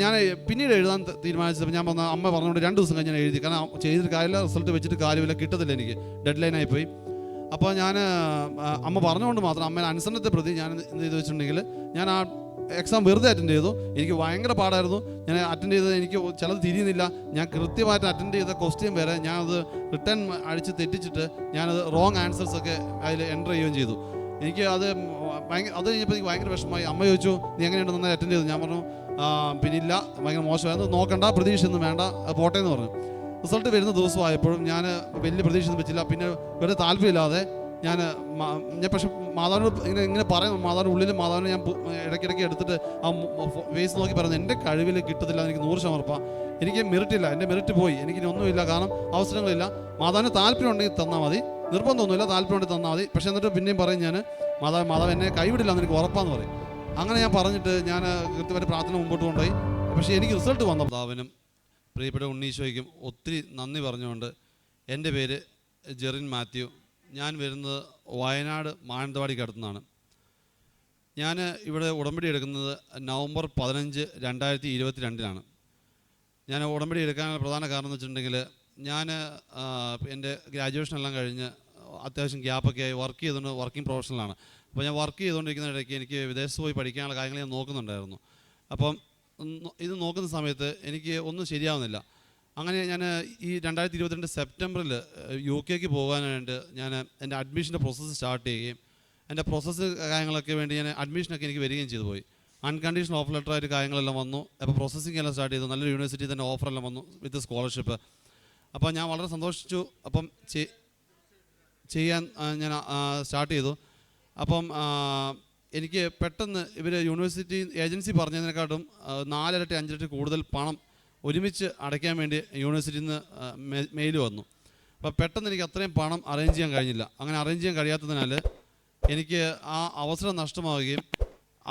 ഞാൻ പിന്നീട് എഴുതാൻ തീരുമാനിച്ചപ്പോൾ ഞാൻ അമ്മ പറഞ്ഞുകൊണ്ട് 2 ദിവസം കഴിഞ്ഞ് ഞാൻ എഴുതി. കാരണം ചെയ്തിട്ട് കാര്യമില്ല, റിസൾട്ട് വെച്ചിട്ട് കാര്യമില്ല, കിട്ടത്തില്ല, എനിക്ക് ഡെഡ് ലൈനായി പോയി. അപ്പോൾ ഞാൻ അമ്മ പറഞ്ഞുകൊണ്ട് മാത്രം അമ്മേനെ അനുസരണത്തെ പ്രതി ഞാൻ എന്ത് ചെയ്തു വെച്ചിട്ടുണ്ടെങ്കിൽ ഞാൻ ആ എക്സാം വെറുതെ അറ്റൻഡ് ചെയ്തു. എനിക്ക് ഭയങ്കര പാടായിരുന്നു. ഞാൻ അറ്റൻഡ് ചെയ്തത് എനിക്ക് ചിലത് തിരിയുന്നില്ല. ഞാൻ കൃത്യമായിട്ട് അറ്റൻഡ് ചെയ്ത ക്വസ്റ്റ്യൻ വരെ ഞാനത് റിട്ടേൺ അടിച്ച് തെറ്റിച്ചിട്ട് ഞാനത് റോങ് ആൻസേഴ്സൊക്കെ അതിൽ എൻ്റർ ചെയ്യുകയും ചെയ്തു. എനിക്ക് അത് കഴിഞ്ഞപ്പോൾ എനിക്ക് ഭയങ്കര വിഷമമായി. അമ്മ ചോദിച്ചു, നീ എങ്ങനെയുണ്ട്, നന്നായി അറ്റൻഡ് ചെയ്തു? ഞാൻ പറഞ്ഞു പിന്നില്ല, ഭയങ്കര മോശമായിരുന്നു, നോക്കണ്ട, പ്രതീക്ഷയൊന്നും വേണ്ട, പോട്ടെ എന്ന് പറഞ്ഞു. റിസൾട്ട് വരുന്ന ദിവസമായപ്പോഴും ഞാൻ വലിയ പ്രതീക്ഷയൊന്നും വെച്ചില്ല. പിന്നെ വെറുതെ താല്പര്യമില്ലാതെ ഞാൻ പക്ഷെ മാതാവിനോട് ഇങ്ങനെ പറയും, മാതാവിൻ്റെ ഉള്ളിൽ മാതാവിനെ ഞാൻ ഇടയ്ക്കിടയ്ക്ക് എടുത്തിട്ട് ആ ഫേസ് നോക്കി പറയുന്നത്, എൻ്റെ കഴിവിൽ കിട്ടത്തില്ല, എനിക്ക് 100% ഉറപ്പാണ്, എനിക്ക് മെറിറ്റ് ഇല്ല, എൻ്റെ മെറിറ്റ് പോയി, എനിക്കിനി ഒന്നുമില്ല, കാരണം അവസരങ്ങളില്ല, മാതാവിന് താല്പര്യം ഉണ്ടെങ്കിൽ തന്നാൽ മതി, നിർബന്ധമൊന്നുമില്ല, താല്പര്യം ഉണ്ടെങ്കിൽ തന്നാൽ മതി. പക്ഷേ എന്നിട്ട് പിന്നെയും പറയും ഞാൻ, മാതാവ് എന്നെ കൈവിടില്ല എന്ന് എനിക്ക് ഉറപ്പാന്ന് പറയും. അങ്ങനെ ഞാൻ പറഞ്ഞിട്ട് ഞാൻ കൃത്യമായിട്ട് പ്രാർത്ഥന മുമ്പോട്ട് കൊണ്ടുപോയി. പക്ഷേ എനിക്ക് റിസൾട്ട് വന്ന മാതാവിനും പ്രിയപ്പെട്ട ഉണ്ണീശോയ്ക്കും ഒത്തിരി നന്ദി പറഞ്ഞുകൊണ്ട്, എൻ്റെ പേര് ജെറിൻ മാത്യു. ഞാൻ വരുന്നത് വയനാട് മാനന്തവാടിക്കടുത്തുനിന്നാണ്. ഞാൻ ഇവിടെ ഉടമ്പടി എടുക്കുന്നത് നവംബർ 15, 2022 ഞാൻ ഉടമ്പടി എടുക്കാനുള്ള പ്രധാന കാരണം എന്ന് വെച്ചിട്ടുണ്ടെങ്കിൽ, ഞാൻ എൻ്റെ ഗ്രാജുവേഷനെല്ലാം കഴിഞ്ഞ് അത്യാവശ്യം ഗ്യാപ്പൊക്കെ ആയി വർക്ക് ചെയ്തുകൊണ്ട് വർക്കിംഗ് പ്രൊഫഷണലാണ്. അപ്പോൾ ഞാൻ വർക്ക് ചെയ്തുകൊണ്ടിരിക്കുന്ന ഇടയ്ക്ക് എനിക്ക് വിദേശത്ത് പോയി പഠിക്കാനുള്ള കാര്യങ്ങൾ ഞാൻ നോക്കുന്നുണ്ടായിരുന്നു. അപ്പം ഇത് നോക്കുന്ന സമയത്ത് എനിക്ക് ഒന്നും ശരിയാവുന്നില്ല. അങ്ങനെ ഞാൻ ഈ 2022 സെപ്റ്റംബറിൽ UK പോകാനായിട്ട് ഞാൻ എൻ്റെ അഡ്മിഷൻ്റെ പ്രോസസ്സ് സ്റ്റാർട്ട് ചെയ്യുകയും എൻ്റെ പ്രോസസ്സ് കാര്യങ്ങളൊക്കെ വേണ്ടി ഞാൻ അഡ്മിഷനൊക്കെ എനിക്ക് വരികയും ചെയ്തു പോയി. അൺകണ്ടീഷണൽ ഓഫർ ലെറ്ററായിട്ട് കാര്യങ്ങളെല്ലാം വന്നു. അപ്പോൾ പ്രോസസ്സിംഗ് എല്ലാം സ്റ്റാർട്ട് ചെയ്തു. നല്ലൊരു യൂണിവേഴ്സിറ്റി തന്നെ ഓഫറെല്ലാം വന്നു വിത്ത് സ്കോളർഷിപ്പ്. അപ്പോൾ ഞാൻ വളരെ സന്തോഷിച്ചു. അപ്പം ചെയ്യാൻ ഞാൻ സ്റ്റാർട്ട് ചെയ്തു. അപ്പം എനിക്ക് പെട്ടെന്ന് ഇവർ യൂണിവേഴ്സിറ്റി ഏജൻസി പറഞ്ഞതിനെക്കാട്ടും 4 ഇരട്ടി 5 ഇരട്ടി കൂടുതൽ പണം ഒരുമിച്ച് അടയ്ക്കാൻ വേണ്ടി യൂണിവേഴ്സിറ്റിയിൽ നിന്ന് മെയിൽ വന്നു. അപ്പോൾ പെട്ടെന്ന് എനിക്ക് അത്രയും പണം അറേഞ്ച് ചെയ്യാൻ കഴിഞ്ഞില്ല. അങ്ങനെ അറേഞ്ച് ചെയ്യാൻ കഴിയാത്തതിനാൽ എനിക്ക് ആ അവസരം നഷ്ടമാവുകയും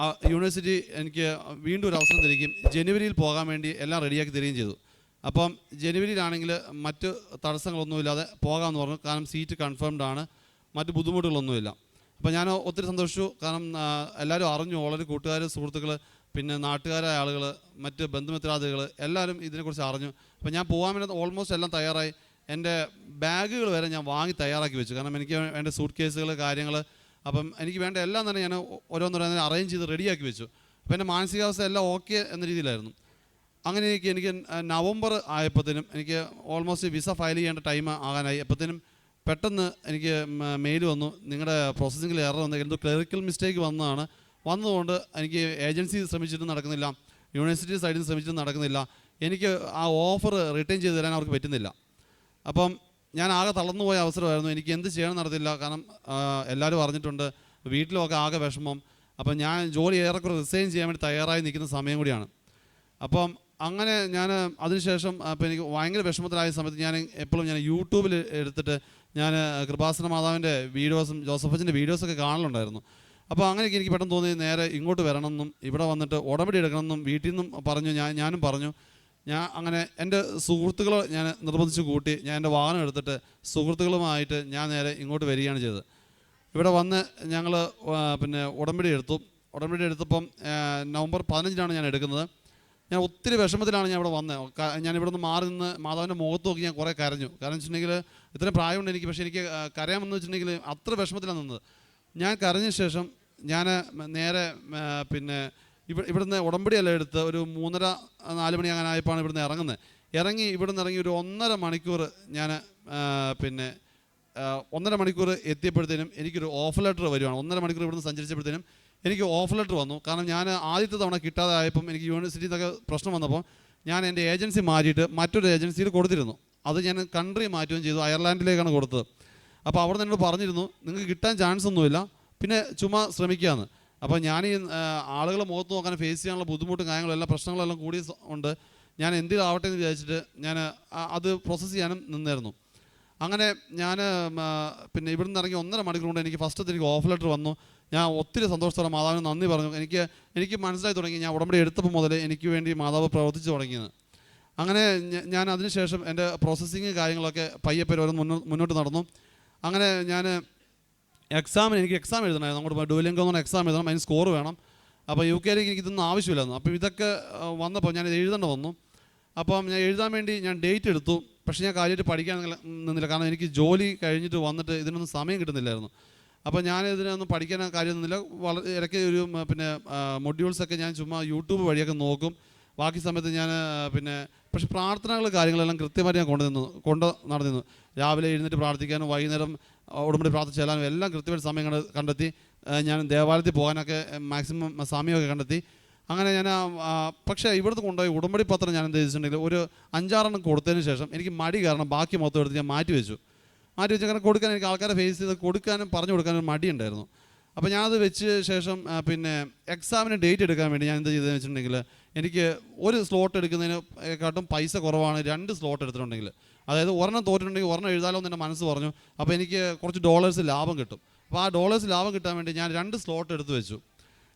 ആ യൂണിവേഴ്സിറ്റി എനിക്ക് വീണ്ടും ഒരു അവസരം തരികയും ജനുവരിയിൽ പോകാൻ വേണ്ടി എല്ലാം റെഡിയാക്കി തരികയും ചെയ്തു. അപ്പം ജനുവരിയിലാണെങ്കിൽ മറ്റ് തടസ്സങ്ങളൊന്നുമില്ലാതെ പോകാമെന്ന് പറഞ്ഞു. കാരണം സീറ്റ് കൺഫേംഡ് ആണ്, മറ്റ് ബുദ്ധിമുട്ടുകളൊന്നുമില്ല. അപ്പോൾ ഞാൻ ഒത്തിരി സന്തോഷിച്ചു. കാരണം എല്ലാവരും അറിഞ്ഞു, വളരെ കൂട്ടുകാർ, സുഹൃത്തുക്കൾ, പിന്നെ നാട്ടുകാരായ ആളുകൾ, മറ്റ് ബന്ധുമിത്രാദികൾ എല്ലാവരും ഇതിനെക്കുറിച്ച് അറിഞ്ഞു. അപ്പോൾ ഞാൻ പോകാൻ വേണ്ടി ഓൾമോസ്റ്റ് എല്ലാം തയ്യാറായി. എൻ്റെ ബാഗുകൾ വരെ ഞാൻ വാങ്ങി തയ്യാറാക്കി വെച്ചു. കാരണം എനിക്ക് വേണ്ട സൂട്ട് കേസുകൾ, കാര്യങ്ങൾ, അപ്പം എനിക്ക് വേണ്ട എല്ലാം തന്നെ ഞാൻ ഓരോന്നോരോന്നിനെ അറേഞ്ച് ചെയ്ത് റെഡിയാക്കി വെച്ചു. അപ്പോൾ എൻ്റെ മാനസികാവസ്ഥ എല്ലാം ഓക്കെ എന്ന രീതിയിലായിരുന്നു. അങ്ങനെ എനിക്ക് നവംബർ ആയപ്പോഴത്തേനും എനിക്ക് ഓൾമോസ്റ്റ് വിസ ഫയൽ ചെയ്യേണ്ട ടൈം ആകാനായി. അപ്പോഴത്തേനും പെട്ടെന്ന് എനിക്ക് മെയിൽ വന്നു, നിങ്ങളുടെ പ്രോസസ്സിങ്ങിൽ എറർ വന്നു, എന്തോ ക്ലറിക്കൽ മിസ്റ്റേക്ക് വന്നതുകൊണ്ട് എനിക്ക് ഏജൻസി ശ്രമിച്ചിട്ടും നടക്കുന്നില്ല, യൂണിവേഴ്സിറ്റി സൈഡിൽ നിന്ന് ശ്രമിച്ചിട്ടും നടക്കുന്നില്ല, എനിക്ക് ആ ഓഫർ റിട്ടേൺ ചെയ്ത് തരാൻ അവർക്ക് പറ്റുന്നില്ല. അപ്പം ഞാൻ ആകെ തളർന്നു പോയ അവസരമായിരുന്നു. എനിക്ക് എന്ത് ചെയ്യണം നടത്തില്ല. കാരണം എല്ലാവരും അറിഞ്ഞിട്ടുണ്ട്, വീട്ടിലൊക്കെ ആകെ വിഷമം. അപ്പം ഞാൻ ജോലി ഏറെക്കുറെ റിസൈൻ ചെയ്യാൻ വേണ്ടി തയ്യാറായി നിൽക്കുന്ന സമയം കൂടിയാണ്. അപ്പം അങ്ങനെ ഞാൻ അതിനുശേഷം അപ്പോൾ എനിക്ക് ഭയങ്കര വിഷമത്തിലായ സമയത്ത് ഞാൻ എപ്പോഴും യൂട്യൂബിൽ എടുത്തിട്ട് ഞാൻ കൃപാസന മാതാവിൻ്റെ വീഡിയോസും ജോസഫച്ചൻ്റെ വീഡിയോസൊക്കെ കാണലുണ്ടായിരുന്നു. അപ്പോൾ അങ്ങനെയൊക്കെ എനിക്ക് പെട്ടെന്ന് തോന്നി നേരെ ഇങ്ങോട്ട് വരണമെന്നും ഇവിടെ വന്നിട്ട് ഉടമ്പടി എടുക്കണമെന്നും വീട്ടിൽ നിന്നും പറഞ്ഞു. ഞാനും പറഞ്ഞു. ഞാൻ അങ്ങനെ എൻ്റെ സുഹൃത്തുക്കളെ ഞാൻ നിർബന്ധിച്ച് കൂട്ടി ഞാൻ എൻ്റെ വാഹനം എടുത്തിട്ട് സുഹൃത്തുക്കളുമായിട്ട് ഞാൻ നേരെ ഇങ്ങോട്ട് വരികയാണ് ചെയ്തത്. ഇവിടെ വന്ന് ഞങ്ങൾ പിന്നെ ഉടമ്പടി എടുത്തപ്പം നവംബർ 15 ഞാൻ എടുക്കുന്നത്. ഞാൻ ഒത്തിരി വിഷമത്തിലാണ് ഞാൻ ഇവിടെ വന്നത്. ഞാൻ ഇവിടെ നിന്ന് മാറി നിന്ന് മാതാവിൻ്റെ മുഖത്ത് നോക്കി ഞാൻ കുറേ കരഞ്ഞു. കാരണം വെച്ചിട്ടുണ്ടെങ്കിൽ ഇത്രയും പ്രായമുണ്ട് എനിക്ക്, പക്ഷേ എനിക്ക് കരയാമെന്ന് വെച്ചിട്ടുണ്ടെങ്കിൽ അത്ര വിഷമത്തിലാണ് നിന്നത്. ഞാൻ കരഞ്ഞ ശേഷം ഞാൻ നേരെ പിന്നെ ഇവിടുന്ന് ഉടമ്പടിയെല്ലാം എടുത്ത് ഒരു 3:30-4 മണി അങ്ങനെ ആയപ്പോഴാണ് ഇവിടുന്ന് ഇറങ്ങി ഇവിടുന്ന് ഇറങ്ങി ഒരു 1.5 മണിക്കൂർ ഞാൻ പിന്നെ 1.5 മണിക്കൂർ എത്തിയപ്പോഴത്തേനും എനിക്കൊരു ഓഫർ ലെറ്റർ വരുവാണ്. 1.5 മണിക്കൂർ ഇവിടുന്ന് സഞ്ചരിച്ചപ്പോഴത്തേനും എനിക്ക് ഓഫർ ലെറ്റർ വന്നു. കാരണം ഞാൻ ആദ്യത്തെ തവണ കിട്ടാതെ ആയപ്പം എനിക്ക് യൂണിവേഴ്സിറ്റിയിൽ നിന്നൊക്കെ പ്രശ്നം വന്നപ്പോൾ ഞാൻ എൻ്റെ ഏജൻസി മാറ്റിയിട്ട് മറ്റൊരു ഏജൻസിയിൽ കൊടുത്തിരുന്നു. അത് ഞാൻ കൺട്രി മാറ്റുകയും ചെയ്തു, അയർലാൻഡിലേക്കാണ് കൊടുത്തത്. അപ്പോൾ അവിടെ നിന്ന് എന്നോട് പറഞ്ഞിരുന്നു, നിങ്ങൾക്ക് കിട്ടാൻ ചാൻസ് ഒന്നുമില്ല, പിന്നെ ചുമ്മാ ശ്രമിക്കുകയെന്ന്. അപ്പോൾ ഞാൻ ഈ ആളുകളെ മുഖത്ത് നോക്കാൻ ഫേസ് ചെയ്യാനുള്ള ബുദ്ധിമുട്ടും കാര്യങ്ങളും എല്ലാ പ്രശ്നങ്ങളെല്ലാം കൂടി ഉണ്ട്. ഞാൻ എന്തിനാവട്ടെ എന്ന് വിചാരിച്ചിട്ട് ഞാൻ അത് പ്രോസസ്സ് ചെയ്യാനും നിന്നായിരുന്നു. അങ്ങനെ ഞാൻ പിന്നെ ഇവിടുന്ന് ഇറങ്ങി 1.5 മണിക്കൂർ കൊണ്ട് എനിക്ക് എനിക്ക് ഓഫർ ലെറ്റർ വന്നു. ഞാൻ ഒത്തിരി സന്തോഷത്തോടെ മാതാവിന് നന്ദി പറഞ്ഞു. എനിക്ക് മനസ്സിലായി തുടങ്ങി ഞാൻ ഉടമ്പടി എടുത്തപ്പോൾ മുതൽ എനിക്ക് വേണ്ടി മാതാവ് പ്രവർത്തിച്ചു തുടങ്ങിയത്. അങ്ങനെ ഞാൻ അതിനുശേഷം എൻ്റെ പ്രോസസ്സിങ് കാര്യങ്ങളൊക്കെ പയ്യെ മുന്നോട്ട് നടന്നു. അങ്ങനെ ഞാൻ എനിക്ക് എക്സാം എഴുതണമായിരുന്നു. അങ്ങോട്ട് ഡുവലിംഗോ എന്ന് പറഞ്ഞ എക്സാം എഴുതണം, അതിന് സ്കോർ വേണം. അപ്പോൾ യു കെയിലേക്ക് എനിക്ക് ഇതൊന്നും ആവശ്യമില്ലായിരുന്നു. അപ്പോൾ ഇതൊക്കെ വന്നപ്പോൾ ഞാൻ എഴുതേണ്ട വന്നു. അപ്പം ഞാൻ എഴുതാൻ വേണ്ടി ഞാൻ ഡേറ്റ് എടുത്തു. പക്ഷേ ഞാൻ കാര്യമായിട്ട് പഠിക്കാൻ നിന്നില്ല, കാരണം എനിക്ക് ജോലി കഴിഞ്ഞിട്ട് വന്നിട്ട് ഇതിനൊന്നും സമയം കിട്ടുന്നില്ലായിരുന്നു. അപ്പോൾ ഞാൻ ഇതിനൊന്നും പഠിക്കാൻ കാര്യം നിന്നില്ല. വളരെ ഇടയ്ക്ക് ഒരു പിന്നെ മൊഡ്യൂൾസൊക്കെ ഞാൻ ചുമ്മാ യൂട്യൂബ് വഴിയൊക്കെ നോക്കും. ബാക്കി സമയത്ത് ഞാൻ പക്ഷേ പ്രാർത്ഥനകൾ കാര്യങ്ങളെല്ലാം കൃത്യമായിട്ട് ഞാൻ കൊണ്ട് നടന്നിരുന്നു. രാവിലെ എഴുന്നേറ്റ് പ്രാർത്ഥിക്കാനും വൈകുന്നേരം ഉടമ്പടി പ്രാർത്ഥിച്ച് ചെല്ലാനും എല്ലാം കൃത്യമായിട്ട് സമയം കണ്ടെത്തി. ഞാൻ ദേവാലയത്തിൽ പോകാനൊക്കെ മാക്സിമം സമയമൊക്കെ കണ്ടെത്തി. അങ്ങനെ ഞാൻ പക്ഷേ ഇവിടുന്ന് കൊണ്ടുപോയി ഉടമ്പടി പത്രം ഞാൻ എന്ത് ചെയ്തിട്ടുണ്ടെങ്കിൽ ഒരു 5-6 കൊടുത്തതിന് ശേഷം എനിക്ക് മടി കാരണം ബാക്കി മൊത്തം എടുത്ത് ഞാൻ മാറ്റി വെച്ചു. കാരണം കൊടുക്കാൻ എനിക്ക് ആൾക്കാരെ ഫേസ് ചെയ്ത് കൊടുക്കാനും പറഞ്ഞു കൊടുക്കാനും മടിയുണ്ടായിരുന്നു. അപ്പോൾ ഞാനത് വെച്ച് ശേഷം എക്സാമിന് ഡേറ്റ് എടുക്കാൻ വേണ്ടി ഞാൻ എന്ത് ചെയ്തതെന്ന് വെച്ചിട്ടുണ്ടെങ്കിൽ എനിക്ക് ഒരു സ്ലോട്ട് എടുക്കുന്നതിനെക്കാട്ടും പൈസ കുറവാണ് 2 സ്ലോട്ട് എടുത്തിട്ടുണ്ടെങ്കിൽ. അതായത് ഒരെണ്ണം തോറ്റിട്ടുണ്ടെങ്കിൽ ഒരെണ്ണം എഴുതാലോ എന്ന് എൻ്റെ മനസ്സ് പറഞ്ഞു. അപ്പോൾ എനിക്ക് കുറച്ച് ഡോളേഴ്സ് ലാഭം കിട്ടും. അപ്പോൾ ആ ഡോളേഴ്സ് ലാഭം കിട്ടാൻ വേണ്ടി ഞാൻ 2 സ്ലോട്ട് എടുത്ത് വെച്ചു.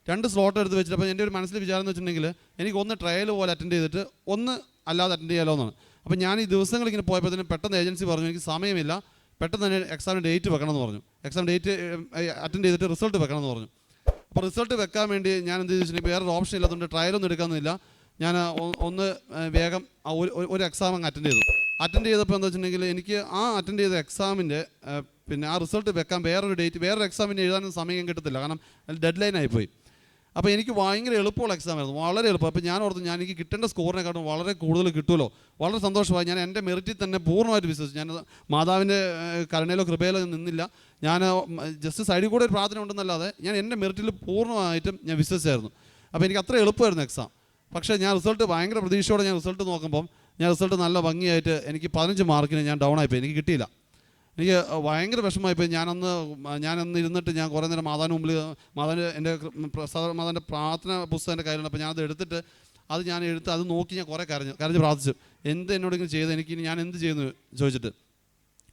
2 സ്ലോട്ട് എടുത്ത് വെച്ചിട്ട് അപ്പോൾ എൻ്റെ ഒരു മനസ്സിൽ വിചാരം എന്ന് വെച്ചിട്ടുണ്ടെങ്കിൽ എനിക്ക് ഒന്ന് ട്രയൽ പോലെ അറ്റൻഡ് ചെയ്തിട്ട് ഒന്ന് അല്ലാതെ അറ്റൻഡ് ചെയ്യാലോ എന്നാണ്. അപ്പോൾ ഞാൻ ഈ ദിവസങ്ങളിങ്ങനെ പോയപ്പോഴത്തേനും പെട്ടെന്ന് ഏജൻസി പറഞ്ഞു എനിക്ക് സമയമില്ല, പെട്ടെന്ന് തന്നെ എക്സാമിന് ഡേറ്റ് വെക്കണമെന്ന് പറഞ്ഞു. എക്സാം ഡേറ്റ് അറ്റൻഡ് ചെയ്തിട്ട് റിസൾട്ട് വെക്കണമെന്ന് പറഞ്ഞു. അപ്പോൾ റിസൾട്ട് വെക്കാൻ വേണ്ടി ഞാൻ എന്ത് ചെയ്തിട്ടുണ്ടെങ്കിൽ വേറൊരു ഓപ്ഷൻ ഇല്ലാത്തതുകൊണ്ട് ട്രയലൊന്നും എടുക്കാമെന്നില്ല. ഞാൻ ഒന്ന് വേഗം ഒരു എക്സാം അങ്ങ് അറ്റൻഡ് ചെയ്തപ്പോൾ എന്താ വെച്ചിട്ടുണ്ടെങ്കിൽ എനിക്ക് ആ അറ്റൻഡ് ചെയ്ത എക്സാമിൻ്റെ ആ റിസൾട്ട് വെക്കാൻ വേറൊരു എക്സാമിന് എഴുതാനും സമയം കിട്ടത്തില്ല, കാരണം ഡെഡ് ലൈൻ ആയിപ്പോയി. അപ്പോൾ എനിക്ക് ഭയങ്കര എളുപ്പമുള്ള എക്സാമായിരുന്നു, വളരെ എളുപ്പം. അപ്പോൾ ഞാൻ ഓർത്ത് എനിക്ക് കിട്ടേണ്ട സ്കോറിനെക്കാട്ടും വളരെ കൂടുതൽ കിട്ടുമല്ലോ, വളരെ സന്തോഷമായി. ഞാൻ എൻ്റെ മെറിറ്റിൽ തന്നെ പൂർണ്ണമായിട്ട് വിശ്വസിച്ചു. ഞാൻ മാതാവിൻ്റെ കരുണയിലോ കൃപയിലോ നിന്നില്ല. ഞാൻ ജസ്റ്റ് സൈഡിൽ കൂടെ ഒരു പ്രാർത്ഥന ഉണ്ടെന്നല്ലാതെ ഞാൻ എൻ്റെ മെറിറ്റിൽ പൂർണ്ണമായിട്ടും ഞാൻ വിശ്വസിച്ചായിരുന്നു. അപ്പോൾ എനിക്ക് അത്ര എളുപ്പമായിരുന്നു എക്സാം. പക്ഷേ ഞാൻ റിസൾട്ട് ഭയങ്കര പ്രതീക്ഷയോടെ ഞാൻ റിസൾട്ട് നോക്കുമ്പം റിസൾട്ട് നല്ല ഭംഗിയായിട്ട് എനിക്ക് 15 മാർക്കിന് ഞാൻ ഡൗൺ ആയിപ്പോയി, എനിക്ക് കിട്ടിയില്ല. എനിക്ക് ഭയങ്കര വിഷമമായിപ്പോയി. ഞാനന്ന് ഇരുന്നിട്ട് ഞാൻ കുറേ നേരം മാതാവിന് മുമ്പിൽ എൻ്റെ മാതാവിൻ്റെ പ്രാർത്ഥന പുസ്തകം എൻ്റെ കയ്യിലുണ്ട്. അപ്പോൾ ഞാനത് എടുത്തിട്ട് അത് നോക്കി ഞാൻ കുറേ കരഞ്ഞ് പ്രാർത്ഥിച്ചു. എന്നോടിങ്ങനെ ചെയ്ത് ഞാൻ എന്ത് ചെയ്യുന്നു ചോദിച്ചിട്ട്.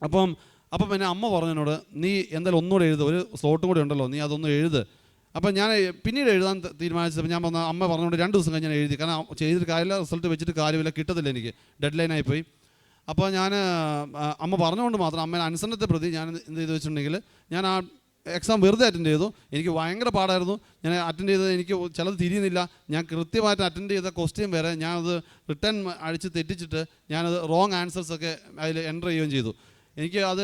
അപ്പം പിന്നെ അമ്മ പറഞ്ഞു എന്നോട്, നീ എന്തായാലും ഒന്നുകൂടെ എഴുത്, ഒരു സ്ലോട്ടും കൂടെ ഉണ്ടല്ലോ, നീ അതൊന്നും എഴുത്. അപ്പം ഞാൻ പിന്നീട് എഴുതാൻ തീരുമാനിച്ചപ്പോൾ അമ്മ പറഞ്ഞുകൊണ്ട് 2 ദിവസം കഴിഞ്ഞ് ഞാൻ എഴുതി. കാരണം ചെയ്തിട്ട് കാര്യമില്ല, റിസൾട്ട് വെച്ചിട്ട് കാര്യമില്ല, കിട്ടത്തില്ല, എനിക്ക് ഡെഡ് ലൈൻ ആയിപ്പോയി. അപ്പോൾ അമ്മ പറഞ്ഞുകൊണ്ട് മാത്രം അമ്മേനെ അനുസരണത്തെ പ്രതി ഞാൻ എന്ത് ചെയ്ത് വെച്ചിട്ടുണ്ടെങ്കിൽ ഞാൻ ആ എക്സാം വെറുതെ അറ്റൻഡ് ചെയ്തു. എനിക്ക് ഭയങ്കര പാടായിരുന്നു. ഞാൻ അറ്റൻഡ് ചെയ്തത് എനിക്ക് ചിലത് തിരിയുന്നില്ല. ഞാൻ കൃത്യമായിട്ട് അറ്റൻഡ് ചെയ്ത ക്വസ്റ്റ്യൻ വരെ ഞാനത് റിട്ടേൺ അടിച്ച് തെറ്റിച്ചിട്ട് ഞാനത് റോങ് ആൻസേഴ്സൊക്കെ അതിൽ എൻ്റർ ചെയ്യുകയും ചെയ്തു. എനിക്ക് അത്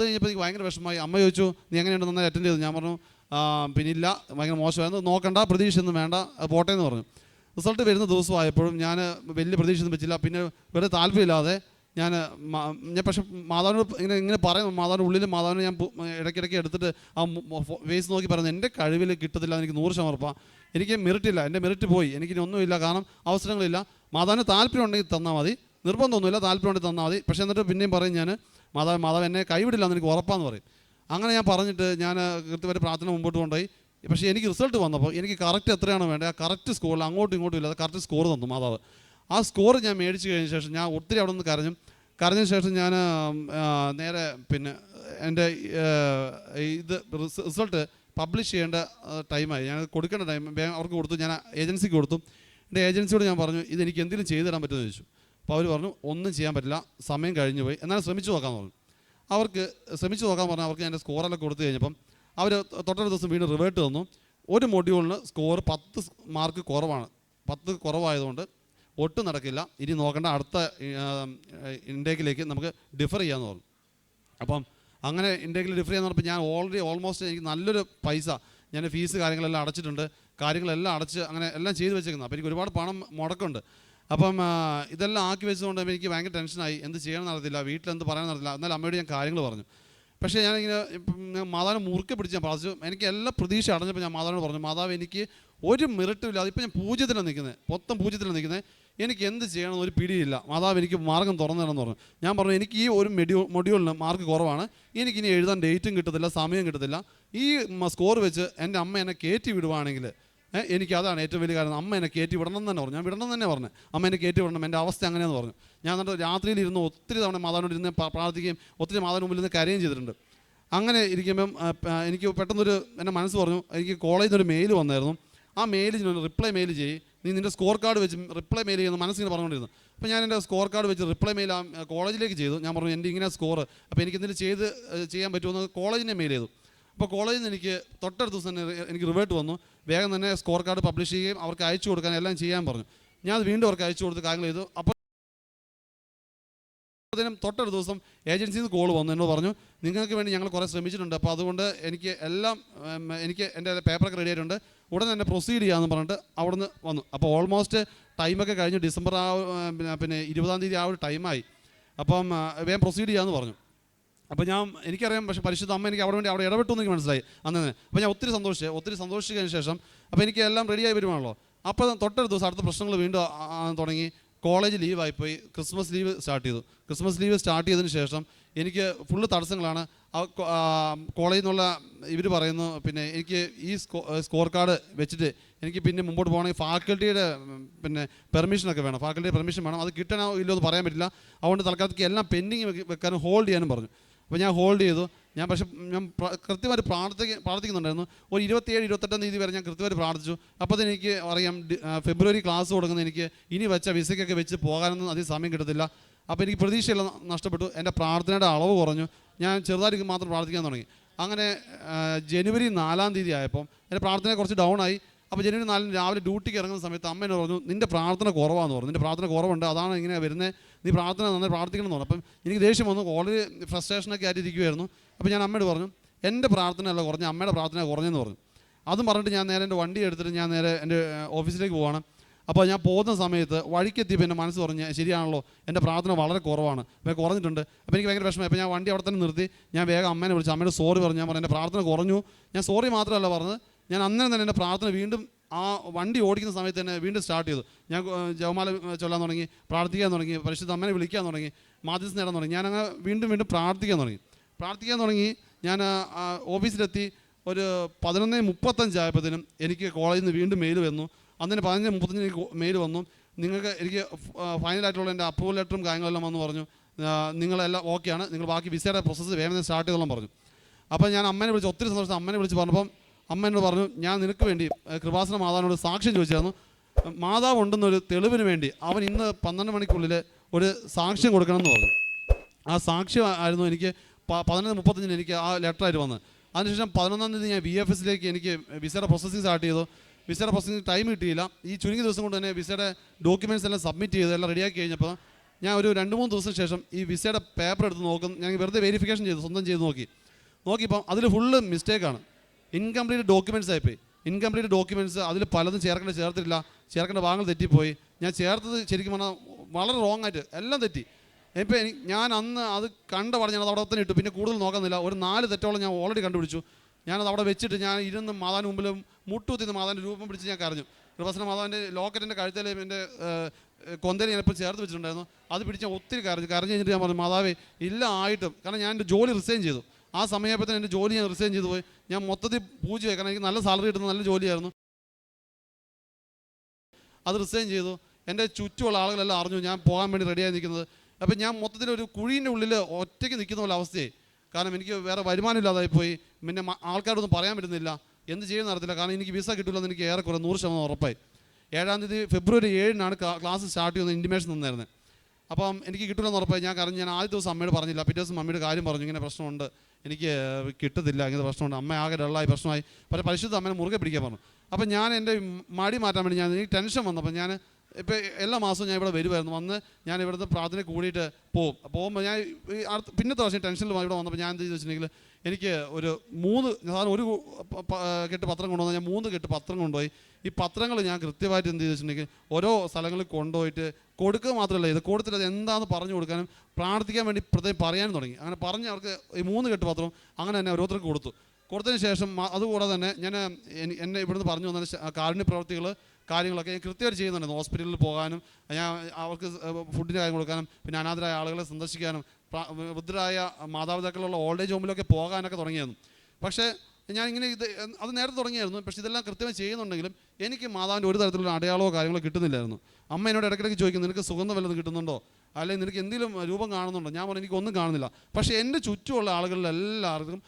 കഴിഞ്ഞപ്പോൾ എനിക്ക് ഭയങ്കര വിഷമമായി. അമ്മ ചോദിച്ചു, നീ എങ്ങനെയുണ്ട്, നന്നായി അറ്റൻഡ് ചെയ്തു? ഞാൻ പറഞ്ഞു പിന്നില്ല, ഭയങ്കര മോശമായിരുന്നു, നോക്കണ്ട, പ്രതീക്ഷയൊന്നും വേണ്ട, പോട്ടെ എന്ന് പറഞ്ഞു. റിസൾട്ട് വരുന്ന ദിവസമായപ്പോഴും ഞാൻ വലിയ പ്രതീക്ഷയൊന്നും വെച്ചില്ല. പിന്നെ വെറുതെ താല്പര്യമില്ലാതെ ഞാൻ പക്ഷെ മാതാവിനോട് ഇങ്ങനെ പറയുന്നു, മാതാവിൻ്റെ ഉള്ളിൽ മാതാവിനെ ഞാൻ ഇടയ്ക്കിടയ്ക്ക് എടുത്തിട്ട് ആ ഫേസ് നോക്കി പറയുന്നത്, എൻ്റെ കഴിവിൽ കിട്ടത്തില്ല, എനിക്ക് 100% ഉറപ്പാണ്, എനിക്ക് മെറിറ്റില്ല, എൻ്റെ മെറിറ്റ് പോയി, എനിക്കിനി ഒന്നുമില്ല, കാരണം അവസരങ്ങളില്ല. മാതാവിന് താല്പര്യം ഉണ്ടെങ്കിൽ തന്നാൽ മതി, നിർബന്ധമൊന്നുമില്ല, താല്പര്യം ഉണ്ടെങ്കിൽ തന്നാൽ മതി. പക്ഷേ എന്നിട്ട് പിന്നെയും പറയും ഞാൻ, മാതാവ് എന്നെ കൈവിടില്ല എന്ന് എനിക്ക് ഉറപ്പാന്ന് പറയും. അങ്ങനെ ഞാൻ പറഞ്ഞിട്ട് ഞാൻ കൃത്യമായിട്ട് പ്രാർത്ഥന മുമ്പോട്ട് കൊണ്ടുപോയി. പക്ഷേ എനിക്ക് റിസൾട്ട് വന്നപ്പോൾ എനിക്ക് കറക്റ്റ് എത്രയാണ് വേണ്ടത് ആ കറക്റ്റ് സ്കോറിൽ അങ്ങോട്ടും ഇങ്ങോട്ടും ഇല്ലാതെ കറക്റ്റ് സ്കോർ തന്നു മാതാവ്. ആ സ്കോർ ഞാൻ മേടിച്ച് കഴിഞ്ഞ ശേഷം ഞാൻ ഒത്തിരി അവിടെ നിന്ന് കരഞ്ഞ ശേഷം ഞാൻ നേരെ എൻ്റെ റിസൾട്ട് പബ്ലിഷ് ചെയ്യേണ്ട ടൈമായി, ഞാൻ കൊടുക്കേണ്ട ടൈം അവർക്ക് കൊടുത്തു. ഞാൻ ഏജൻസിക്ക് കൊടുത്തു. എൻ്റെ ഏജൻസിയോട് ഞാൻ പറഞ്ഞു, ഇതെനിക്ക് എന്തെങ്കിലും ചെയ്തു തരാൻ പറ്റുമെന്ന് ചോദിച്ചു. അപ്പോൾ അവർ പറഞ്ഞു, ഒന്നും ചെയ്യാൻ പറ്റില്ല, സമയം കഴിഞ്ഞു പോയി, എന്നാലും ശ്രമിച്ചു നോക്കാമെന്ന് പറഞ്ഞു. അവർക്ക് ശ്രമിച്ചു നോക്കാൻ പറഞ്ഞാൽ അവർക്ക് ഞാൻ എൻ്റെ സ്കോറെല്ലാം കൊടുത്തു കഴിഞ്ഞപ്പം അവർ തൊട്ടടുത്ത ദിവസം വീണ്ടും റിവേർട്ട് തന്നു. ഒരു മൊഡ്യൂളിന് സ്കോർ 10 മാർക്ക് കുറവാണ്, 10 കുറവായതുകൊണ്ട് ഒട്ടും നടക്കില്ല, ഇനി നോക്കേണ്ട, അടുത്ത ഇൻടേക്കിലേക്ക് നമുക്ക് ഡിഫർ ചെയ്യാമെന്ന് പറഞ്ഞു. അപ്പം അങ്ങനെ ഇൻടേക്കിൽ ഡിഫർ ചെയ്യാന്ന് പറഞ്ഞപ്പോൾ ഞാൻ ഓൾമോസ്റ്റ് എനിക്ക് നല്ലൊരു പൈസ, ഞാൻ ഫീസ് കാര്യങ്ങളെല്ലാം അടച്ചിട്ടുണ്ട്, കാര്യങ്ങളെല്ലാം അടച്ച് അങ്ങനെ എല്ലാം ചെയ്ത് വെച്ചേക്കുന്നത്. അപ്പോൾ എനിക്ക് ഒരുപാട് പണം മുടക്കുണ്ട്. അപ്പം ഇതെല്ലാം ആക്കി വെച്ചതുകൊണ്ട് എനിക്ക് ഭയങ്കര ടെൻഷനായി, എന്ത് ചെയ്യണം നടത്തില്ല, വീട്ടിലെന്ത് പറയാൻ നടത്തില്ല. എന്നാൽ അമ്മയോട് ഞാൻ കാര്യങ്ങൾ പറഞ്ഞു. പക്ഷേ ഞാനിങ്ങനെ മാതാവിനെ മുറുക്കെ പിടിച്ച് ഞാൻ പ്രാർത്ഥിച്ചു. എനിക്ക് എല്ലാ പ്രതീക്ഷ അടഞ്ഞപ്പോൾ ഞാൻ മാതാവിനോട് പറഞ്ഞു, മാതാവ് എനിക്ക് ഒരു മെറിറ്റും ഇല്ല, അതിപ്പോൾ ഞാൻ 0-ലാണ് നിൽക്കുന്നത്, മൊത്തം 0-ലാണ് നിൽക്കുന്നത്, എനിക്ക് എന്ത് ചെയ്യണമെന്ന് ഒരു പിടിയില്ല, മാതാവ് എനിക്ക് മാർഗം തുറന്നു തരണമെന്ന് പറഞ്ഞു. ഞാൻ പറഞ്ഞു, എനിക്ക് ഈ ഒരു മൊഡ്യൂളിന് മാർക്ക് കുറവാണ്, എനിക്കിനി എഴുതാൻ ഡേറ്റും കിട്ടത്തില്ല, സമയം കിട്ടത്തില്ല, ഈ സ്കോർ വെച്ച് എൻ്റെ അമ്മ എന്നെ കയറ്റി വിടുവാണെങ്കിൽ എനിക്ക് അതാണ് ഏറ്റവും വലിയ കാരണം, അമ്മ എന്നെ കയറ്റി വിടണം എന്ന് തന്നെ പറഞ്ഞു. ഞാൻ വിടണം തന്നെ പറഞ്ഞു, അമ്മ എന്നെ കയറ്റി വിടണം, എൻ്റെ അവസ്ഥ അങ്ങനെയാണെന്ന് പറഞ്ഞു. ഞാൻ എന്നിട്ട് രാത്രിയിൽ ഇരുന്ന് ഒത്തിരി തവണ മാതാവിനോട് ഇരുന്ന് പ്രാർത്ഥിക്കുകയും ഒത്തിരി മാതാവിന് മുമ്പിൽ നിന്ന് കരയുകയും ചെയ്തിട്ടുണ്ട്. അങ്ങനെ ഇരിക്കുമ്പം എനിക്ക് പെട്ടെന്നൊരു എൻ്റെ മനസ്സ് പറഞ്ഞു, എനിക്ക് കോളേജിൽ നിന്നൊരു മെയിൽ വന്നായിരുന്നു, ആ മെയിലിന് റിപ്ലൈ മെയിൽ ചെയ്യ്, നീ നിൻ്റെ സ്കോർ കാർഡ് വെച്ച് റിപ്ലൈ മെയിൽ ചെയ്യുന്ന മനസ്സിങ്ങനെ പറഞ്ഞുകൊണ്ടിരുന്നു. അപ്പോൾ ഞാൻ എൻ്റെ സ്കോർ കാർഡ് വെച്ച് റിപ്ലൈ മെയിൽ കോളേജിലേക്ക് ചെയ്തു. ഞാൻ പറഞ്ഞു, എൻ്റെ ഇങ്ങനെ സ്കോർ, അപ്പോൾ എനിക്ക് എന്തെങ്കിലും ചെയ്യാൻ പറ്റുമെന്ന് കോളേജിനെ മെയിൽ ചെയ്തു. അപ്പോൾ കോളേജിൽ നിന്ന് എനിക്ക് തൊട്ടടുത്ത ദിവസം തന്നെ എനിക്ക് റിവേർട്ട് വന്നു. വേഗം തന്നെ സ്കോർ കാർഡ് പബ്ലിഷ് ചെയ്യുകയും അവർക്ക് അയച്ചു കൊടുക്കാൻ എല്ലാം ചെയ്യാൻ പറഞ്ഞു. ഞാൻ അത് വീണ്ടും അവർക്ക് അയച്ചു കൊടുത്ത് കാര്യങ്ങൾ ചെയ്തു. അപ്പോൾ അതിനും തൊട്ടടുത്ത ദിവസം ഏജൻസിയിൽ നിന്ന് കോൾ വന്നു, എന്നോട് പറഞ്ഞു നിങ്ങൾക്ക് വേണ്ടി ഞങ്ങൾ കുറേ ശ്രമിച്ചിട്ടുണ്ട്, അപ്പോൾ അതുകൊണ്ട് എനിക്ക് എൻ്റെ പേപ്പറൊക്കെ റെഡി ആയിട്ടുണ്ട്, ഉടൻ തന്നെ പ്രൊസീഡ് ചെയ്യാമെന്ന് പറഞ്ഞിട്ട് അവിടുന്ന് വന്നു. അപ്പോൾ ഓൾമോസ്റ്റ് ടൈമൊക്കെ കഴിഞ്ഞു, ഡിസംബർ പിന്നെ 20-ാം തീയതി ആ ഒരു ടൈമായി. അപ്പം വേഗം പ്രൊസീഡ് ചെയ്യാമെന്ന് പറഞ്ഞു. അപ്പോൾ എനിക്കറിയാം, പക്ഷേ പരിശുദ്ധ അമ്മ എനിക്ക് അവിടെ ഇടപെട്ടു എന്ന് എനിക്ക് മനസ്സിലായി അന്ന്. അപ്പോൾ ഞാൻ ഒത്തിരി സന്തോഷിച്ചതിന് ശേഷം അപ്പോൾ എനിക്ക് എല്ലാം റെഡിയായി വരുവാണല്ലോ. അപ്പോൾ തൊട്ടടുത്ത ദിവസം അടുത്ത പ്രശ്നങ്ങൾ വീണ്ടും തുടങ്ങി. കോളേജ് ലീവായിപ്പോയി, ക്രിസ്മസ് ലീവ് സ്റ്റാർട്ട് ചെയ്തതിന് ശേഷം എനിക്ക് ഫുള്ള് തടസ്സങ്ങളാണ്. കോളേജിൽ നിന്നുള്ള ഇവർ പറയുന്നു, പിന്നെ എനിക്ക് ഈ സ്കോർ കാർഡ് വെച്ചിട്ട് എനിക്ക് പിന്നെ മുമ്പോട്ട് പോകണമെങ്കിൽ ഫാക്കൽറ്റിയുടെ പെർമിഷനൊക്കെ വേണം, ഫാക്കൽറ്റിയുടെ പെർമിഷൻ വേണം. അത് കിട്ടണോ ഇല്ലോ എന്ന് പറയാൻ പറ്റില്ല. അതുകൊണ്ട് തൽക്കാലത്തേക്ക് എല്ലാം പെൻഡിങ് വെക്കാനും ഹോൾഡ് ചെയ്യാനും പറഞ്ഞു. അപ്പോൾ ഞാൻ ഹോൾഡ് ചെയ്തു. പക്ഷേ ഞാൻ കൃത്യമായിട്ട് പ്രാർത്ഥിക്കുന്നുണ്ടായിരുന്നു. ഒരു 27-28 തീയതി വരെ ഞാൻ കൃത്യമായിട്ട് പ്രാർത്ഥിച്ചു. അപ്പോൾ തന്നെ എനിക്ക് അറിയാം ഫെബ്രുവരി ക്ലാസ് തുടങ്ങുന്ന എനിക്ക് ഇനി വെച്ച വിസയ്ക്കൊക്കെ വെച്ച് പോകാനൊന്നും അധികം സമയം കിട്ടത്തില്ല. അപ്പോൾ എനിക്ക് പ്രതീക്ഷയെല്ലാം നഷ്ടപ്പെട്ടു. എൻ്റെ പ്രാർത്ഥനയുടെ അളവ് കുറഞ്ഞു. ഞാൻ ചെറുതായിട്ട് മാത്രം പ്രാർത്ഥിക്കാൻ തുടങ്ങി. അങ്ങനെ ജനുവരി 4-ാം തീയതി ആയപ്പോൾ എൻ്റെ പ്രാർത്ഥന കുറച്ച് ഡൗൺ ആയി. അപ്പോൾ ജനുവരി 4-ന് രാവിലെ ഡ്യൂട്ടിക്ക് ഇറങ്ങുന്ന സമയത്ത് അമ്മ എന്നോട് പറഞ്ഞു, നിൻ്റെ പ്രാർത്ഥന കുറവാന്ന് പറഞ്ഞു. നിൻ്റെ പ്രാർത്ഥന കുറവുണ്ട്, അതാണ് ഇങ്ങനെ വരുന്നത്, നീ പ്രാർത്ഥന നന്നായി പ്രാർത്ഥിക്കണം എന്ന് പറഞ്ഞു. അപ്പം എനിക്ക് ദേഷ്യം വന്നു, ഓൾറെഡി ഫ്രസ്ട്രേഷനൊക്കെ ആയിട്ടിരിക്കുമായിരുന്നു. അപ്പോൾ ഞാൻ അമ്മയോട് പറഞ്ഞു, എൻ്റെ പ്രാർത്ഥനയല്ല കുറഞ്ഞ, അമ്മയുടെ പ്രാർത്ഥന കുറഞ്ഞെന്ന് പറഞ്ഞു. അതും പറഞ്ഞിട്ട് ഞാൻ നേരെ എൻ്റെ വണ്ടി എടുത്തിട്ട് ഞാൻ നേരെ എൻ്റെ ഓഫീസിലേക്ക് പോവാണ്. അപ്പോൾ ഞാൻ പോകുന്ന സമയത്ത് വഴിക്കെത്തിയപ്പോൾ എൻ്റെ മനസ്സ് പറഞ്ഞ് ശരിയാണല്ലോ, എൻ്റെ പ്രാർത്ഥന വളരെ കുറവാണ്, അപ്പോൾ കുറഞ്ഞിട്ടുണ്ട്. അപ്പോൾ എനിക്ക് ഭയങ്കര വിഷമമായി. അപ്പോൾ ഞാൻ വണ്ടി അവിടെ തന്നെ നിർത്തി. ഞാൻ വേഗം അമ്മേനെ വിളിച്ചു, അമ്മയോട് സോറി പറഞ്ഞു. ഞാൻ പറഞ്ഞു എൻ്റെ പ്രാർത്ഥന കുറഞ്ഞു. ഞാൻ സോറി മാത്രമല്ല പറഞ്ഞത്, ഞാൻ അന്നേരം തന്നെ എൻ്റെ പ്രാർത്ഥന വീണ്ടും ആ വണ്ടി ഓടിക്കുന്ന സമയത്ത് തന്നെ വീണ്ടും സ്റ്റാർട്ട് ചെയ്തു. ഞാൻ ജപമാല ചൊല്ലാൻ തുടങ്ങി, പ്രാർത്ഥിക്കാൻ തുടങ്ങി, പരിശുദ്ധ അമ്മനെ വിളിക്കാൻ തുടങ്ങി, മാധ്യസ്ഥം നേടാൻ തുടങ്ങി. ഞാനങ്ങനെ വീണ്ടും പ്രാർത്ഥിക്കാൻ തുടങ്ങി. ഞാൻ ഓഫീസിലെത്തി. ഒരു 11:35 ആയപ്പോഴത്തേനും എനിക്ക് കോളേജിൽ നിന്ന് വീണ്ടും മെയിൽ വന്നു. അന്നിന് 11:35 എനിക്ക് മെയിൽ വന്നു, എനിക്ക് ഫൈനലായിട്ടുള്ള എൻ്റെ അപ്രൂവൽ ലെറ്ററും കാര്യങ്ങളെല്ലാം വന്നു പറഞ്ഞു, നിങ്ങളെല്ലാം ഓക്കെയാണ്, നിങ്ങൾ ബാക്കി വിസയുടെ പ്രോസസ്സ് വേഗം സ്റ്റാർട്ട് ചെയ്തോളം പറഞ്ഞു. അപ്പോൾ ഞാൻ അമ്മേനെ വിളിച്ച് ഒത്തിരി സന്തോഷം. അമ്മേനെ വിളിച്ച് പറഞ്ഞപ്പം അമ്മ എന്നോട് പറഞ്ഞു, ഞാൻ നിനക്ക് വേണ്ടി കൃപാസന മാതാവിനോട് സാക്ഷ്യം ചോദിച്ചായിരുന്നു, മാതാവ് ഉണ്ടെന്നൊരു തെളിവിന് വേണ്ടി അവൻ ഇന്ന് 12 മണിക്കുള്ളിൽ ഒരു സാക്ഷ്യം കൊടുക്കണമെന്ന് പറഞ്ഞു. ആ സാക്ഷ്യം ആയിരുന്നു എനിക്ക് 11:35 എനിക്ക് ആ ലെറ്ററായിട്ട് വന്നത്. അതിനുശേഷം 11-ാം തീയതി ഞാൻ VFSലേക്ക് എനിക്ക് വിസയുടെ പ്രോസസ്സിങ് സ്റ്റാർട്ട് ചെയ്തു. വിസയുടെ പ്രോസസ്സിങ് ടൈം കിട്ടിയില്ല. ഈ ചുരുങ്ങിയ ദിവസം കൊണ്ട് തന്നെ വിസയുടെ ഡോക്യുമെൻറ്റ്സ് എല്ലാം സബ്മിറ്റ് ചെയ്ത് എല്ലാം റെഡിയാക്കി കഴിഞ്ഞപ്പോൾ ഞാൻ ഒരു 2-3 ദിവസം ശേഷം ഈ വിസയുടെ പേപ്പർ എടുത്ത് നോക്കും. ഞാൻ വെറുതെ വെരിഫിക്കേഷൻ ചെയ്തു, സ്വന്തം ചെയ്ത് നോക്കിയപ്പം അതിൽ ഫുള്ള് മിസ്റ്റേക്കാണ്. ഇൻകംപ്ലീറ്റ് ഡോക്യുമെൻറ്റ്സ് ആയിപ്പോയി. ഇൻകംപ്ലീറ്റ് ഡോക്യുമെൻറ്റ്സ് അതിൽ പലതും ചേർക്കേണ്ട ഭാഗങ്ങൾ തെറ്റിപ്പോയി. ഞാൻ ചേർത്തത് ശരിക്കും പറഞ്ഞാൽ വളരെ റോങ് ആയിട്ട് എല്ലാം തെറ്റി. ഇപ്പോൾ ഞാൻ അന്ന് അത് കണ്ടപാടെ ഞാനത് അവിടെ തന്നെ ഇട്ടു. പിന്നെ കൂടുതൽ നോക്കുന്നില്ല. ഒരു 4 തെറ്റോളം ഞാൻ ഓൾറെഡി കണ്ടുപിടിച്ചു. ഞാനത് അവിടെ വെച്ചിട്ട് ഞാൻ ഇരുന്ന് മാതാവിന് മുമ്പിലും മുട്ടുകുത്തിന്ന് മാതാവിൻ്റെ രൂപം പിടിച്ച് ഞാൻ കരഞ്ഞു. കൃപാസന മാതാവിൻ്റെ ലോക്കറ്റിൻ്റെ കഴുത്തിൽ എൻ്റെ കൊന്തയിൽ ഞാനിപ്പോൾ ചേർത്ത് വെച്ചിട്ടുണ്ടായിരുന്നു. അത് പിടിച്ച് ഞാൻ ഒത്തിരി കരഞ്ഞു കഴിഞ്ഞിട്ട് ഞാൻ പറഞ്ഞു, മാതാവേ ഇല്ല ആയിട്ടും, കാരണം ഞാൻ എൻ്റെ ജോലി റിസൈൻ ചെയ്തു. ആ സമയപ്പത്തിന് എൻ്റെ ജോലി ഞാൻ റിസൈൻ ചെയ്തു പോയി. ഞാൻ മൊത്തത്തിൽ പൂജയായി, കാരണം എനിക്ക് നല്ല സാലറി കിട്ടുന്ന നല്ല ജോലിയായിരുന്നു. അത് റിസൈൻ ചെയ്തു. എൻ്റെ ചുറ്റുമുള്ള ആളുകളെല്ലാം അറിഞ്ഞു ഞാൻ പോകാൻ വേണ്ടി റെഡിയായി നിൽക്കുന്നത്. അപ്പം ഞാൻ മൊത്തത്തിൽ ഒരു കുഴീൻ്റെ ഉള്ളിൽ ഒറ്റയ്ക്ക് നിൽക്കുന്ന പോലെ അവസ്ഥയായി. കാരണം എനിക്ക് വേറെ വരുമാനം ഇല്ലാതായിപ്പോയി. പിന്നെ ആൾക്കാരൊന്നും പറയാൻ പറ്റുന്നില്ല, എന്ത് ചെയ്യുമെന്ന് അറിയത്തില്ല. കാരണം എനിക്ക് വിസ കിട്ടില്ലെന്ന് എനിക്ക് ഏറെക്കുറെ 100% ഉറപ്പായി. 7-ാം തീയതി ഫെബ്രുവരി 7-നാണ് ക്ലാസ് സ്റ്റാർട്ട് ചെയ്യുന്ന ഇൻറ്റിമേഷൻ തന്നായിരുന്നു. അപ്പം എനിക്ക് കിട്ടില്ലെന്ന് ഉറപ്പായി. ഞാൻ ആദ്യ ദിവസം അമ്മയോട് പറഞ്ഞില്ല. പിറ്റേ ദിവസം അമ്മയുടെ കാര്യം പറഞ്ഞു, ഇങ്ങനെ പ്രശ്നമുണ്ട്, എനിക്ക് കിട്ടത്തില്ല, ഇങ്ങനെ പ്രശ്നമുണ്ട്. അമ്മ ആകെ ഡള്ളായി പ്രശ്നമായി. പക്ഷേ പരിശുദ്ധ അമ്മനെ മുറുകെ പിടിക്കാൻ പറഞ്ഞു. അപ്പം ഞാൻ എൻ്റെ മടി മാറ്റാൻ വേണ്ടി എനിക്ക് ടെൻഷൻ വന്നപ്പോൾ ഞാൻ ഇപ്പോൾ എല്ലാ മാസവും ഞാൻ ഇവിടെ വരുമായിരുന്നു. ഞാൻ ഇവിടുത്തെ പ്രാർത്ഥന കൂടിയിട്ട് പോകുമ്പോൾ ഞാൻ പിന്നത്തെ പ്രാവശ്യം ടെൻഷനിൽ ഇവിടെ വന്നപ്പോൾ ഞാൻ എന്ത് ചെയ്തു വെച്ചിട്ടുണ്ടെങ്കിൽ എനിക്ക് ഒരു 3 കെട്ട് പത്രം കൊണ്ടുവന്നാൽ ഞാൻ 3 കെട്ട് പത്രം കൊണ്ടുപോയി. ഈ പത്രങ്ങൾ ഞാൻ കൃത്യമായിട്ട് എന്ത് ചെയ്തു വെച്ചിട്ടുണ്ടെങ്കിൽ ഓരോ സ്ഥലങ്ങളിൽ കൊണ്ടുപോയിട്ട് കൊടുക്കുക മാത്രമല്ല, ഇത് കൊടുത്തിട്ട് അത് എന്താണെന്ന് പറഞ്ഞു കൊടുക്കാനും പ്രാർത്ഥിക്കാൻ വേണ്ടി പ്രത്യേകം പറയാനും തുടങ്ങി. അങ്ങനെ പറഞ്ഞ് അവർക്ക് ഈ 3 കെട്ട് പത്രവും അങ്ങനെ തന്നെ ഓരോരുത്തർക്ക് കൊടുത്തതിന് ശേഷം അതുകൂടാതെ തന്നെ ഞാൻ എന്നെ ഇവിടുന്ന് പറഞ്ഞു വന്ന കാരുണ്യ കാര്യങ്ങളൊക്കെ ഞാൻ കൃത്യമായിട്ട് ചെയ്യുന്നുണ്ടായിരുന്നു. ഹോസ്പിറ്റലിൽ പോകാനും, ഞാൻ അവർക്ക് ഫുഡിൻ്റെ കാര്യം കൊടുക്കാനും, പിന്നെ അനാഥരായ ആളുകളെ സന്ദർശിക്കാനും, വൃദ്ധരായ മാതാപിതാക്കളുള്ള ഓൾഡ് ഏജ് ഹോമിലൊക്കെ പോകാനൊക്കെ തുടങ്ങിയായിരുന്നു. പക്ഷേ ഞാനിങ്ങനെ അത് നേരത്തെ തുടങ്ങിയായിരുന്നു. പക്ഷേ ഇതെല്ലാം കൃത്യമായി ചെയ്യുന്നുണ്ടെങ്കിലും എനിക്ക് മാതാവിൻ്റെ ഒരു തരത്തിലുള്ള അടയാളമോ കാര്യങ്ങളോ കിട്ടുന്നില്ലായിരുന്നു. അമ്മ എന്നോട് ഇടയ്ക്കിടയ്ക്ക് ചോദിക്കും, നിനക്ക് സുഗന്ധം വല്ലതും കിട്ടുന്നുണ്ടോ, അല്ലെങ്കിൽ നിനക്ക് എന്തെങ്കിലും രൂപം കാണുന്നുണ്ടോ? ഞാൻ പറഞ്ഞു എനിക്കൊന്നും കാണുന്നില്ല. പക്ഷേ എൻ്റെ ചുറ്റുമുള്ള ആളുകളിൽ എല്ലാവർക്കും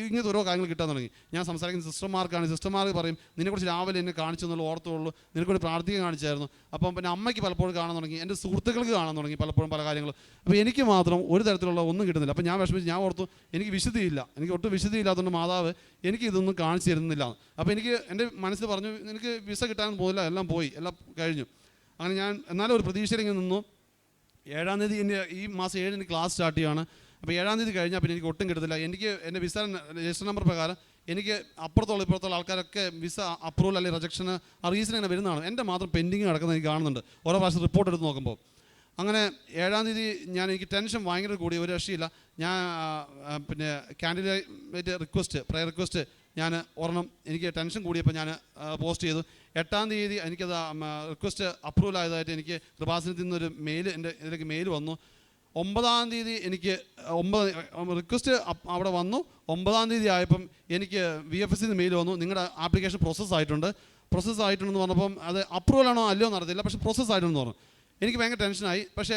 ഇങ്ങനത്തെ ഓരോ കാര്യങ്ങൾ കിട്ടാൻ തുടങ്ങി. ഞാൻ സംസാരിക്കുന്ന സിസ്റ്റർമാർക്കാണ്. സിസ്റ്റർമാർ പറയും, നിന്നെക്കുറിച്ച് രാവിലെ എന്നെ കാണിച്ചു എന്നുള്ള ഓർത്തുള്ളൂ, നിനക്കൂടി പ്രാർത്ഥിക്കാൻ കാണിച്ചായിരുന്നു. അപ്പം പിന്നെ അമ്മയ്ക്ക് പലപ്പോഴും കാണാൻ തുടങ്ങി, എൻ്റെ സുഹൃത്തുക്കൾക്ക് കാണാൻ തുടങ്ങി പലപ്പോഴും പല കാര്യങ്ങൾ. അപ്പോൾ എനിക്ക് മാത്രം ഒരു തരത്തിലുള്ള ഒന്നും കിട്ടുന്നില്ല. അപ്പോൾ ഞാൻ വിഷമിച്ച് ഞാൻ ഓർത്തു, എനിക്ക് വിശുദ്ധിയില്ല, എനിക്ക് ഒട്ടും വിശുദ്ധിയില്ലാത്തതുകൊണ്ട് മാതാവ് എനിക്ക് ഇതൊന്നും കാണിച്ചു തരുന്നില്ല. അപ്പോൾ എനിക്ക് എൻ്റെ മനസ്സിൽ പറഞ്ഞു, എനിക്ക് വിസ കിട്ടാൻ പോകില്ല, എല്ലാം പോയി, എല്ലാം കഴിഞ്ഞു. അങ്ങനെ ഞാൻ എന്നാലും ഒരു പ്രതീക്ഷയിലേക്ക് നിന്നു. 7-ാം തീയതി ഈ മാസം 7 എനിക്ക് ക്ലാസ് സ്റ്റാർട്ട് ചെയ്യുകയാണ്. അപ്പോൾ 7-ാം തീയതി കഴിഞ്ഞാൽ പിന്നെ എനിക്ക് ഒട്ടും കിട്ടത്തില്ല. എനിക്ക് എൻ്റെ വിസ രജിസ്റ്റർ നമ്പർ പ്രകാരം എനിക്ക് അപ്പുറത്തുള്ള ഇപ്പുറത്തുള്ള ആൾക്കാരൊക്കെ വിസ അപ്രൂവൽ അല്ലെങ്കിൽ റിജക്ഷന് ആ റീസൺ ഇങ്ങനെ വരുന്നതാണ്. എൻ്റെ മാത്രം പെൻഡിങ് കിടക്കുന്നത് എനിക്ക് കാണുന്നുണ്ട് ഓരോ പ്രാവശ്യം റിപ്പോർട്ട് എടുത്ത് നോക്കുമ്പോൾ. അങ്ങനെ 7-ാം തീയതി എനിക്ക് ടെൻഷൻ ഭയങ്കര കൂടി, ഒരു രക്ഷയില്ല. ഞാൻ പിന്നെ കാൻഡിഡേറ്റ് റിക്വസ്റ്റ്, പ്രയർ റിക്വസ്റ്റ് ഞാൻ ഒരെണ്ണം, എനിക്ക് ടെൻഷൻ കൂടിയപ്പോൾ ഞാൻ പോസ്റ്റ് ചെയ്തു. 8-ാം തീയതി എനിക്കത് റിക്വസ്റ്റ് അപ്രൂവൽ ആയതായിട്ട് എനിക്ക് കൃപാസനത്തിൽ നിന്നൊരു മെയിൽ എൻ്റെ ഇതിലേക്ക് മെയിൽ വന്നു. 9-ാം തീയതി എനിക്ക് റിക്വസ്റ്റ് അവിടെ വന്നു. 9-ാം തീയതി ആയപ്പം എനിക്ക് VFS നിന്ന് മെയിൽ വന്നു, നിങ്ങളുടെ ആപ്ലിക്കേഷൻ പ്രോസസ്സ് ആയിട്ടുണ്ടെന്ന് പറഞ്ഞപ്പം അത് അപ്രൂവൽ ആണോ അല്ലയോ എന്നറിയത്തില്ല, പക്ഷേ പ്രോസസ്സ് ആയിട്ടുണ്ടെന്ന് പറഞ്ഞു. എനിക്ക് ഭയങ്കര ടെൻഷനായി. പക്ഷേ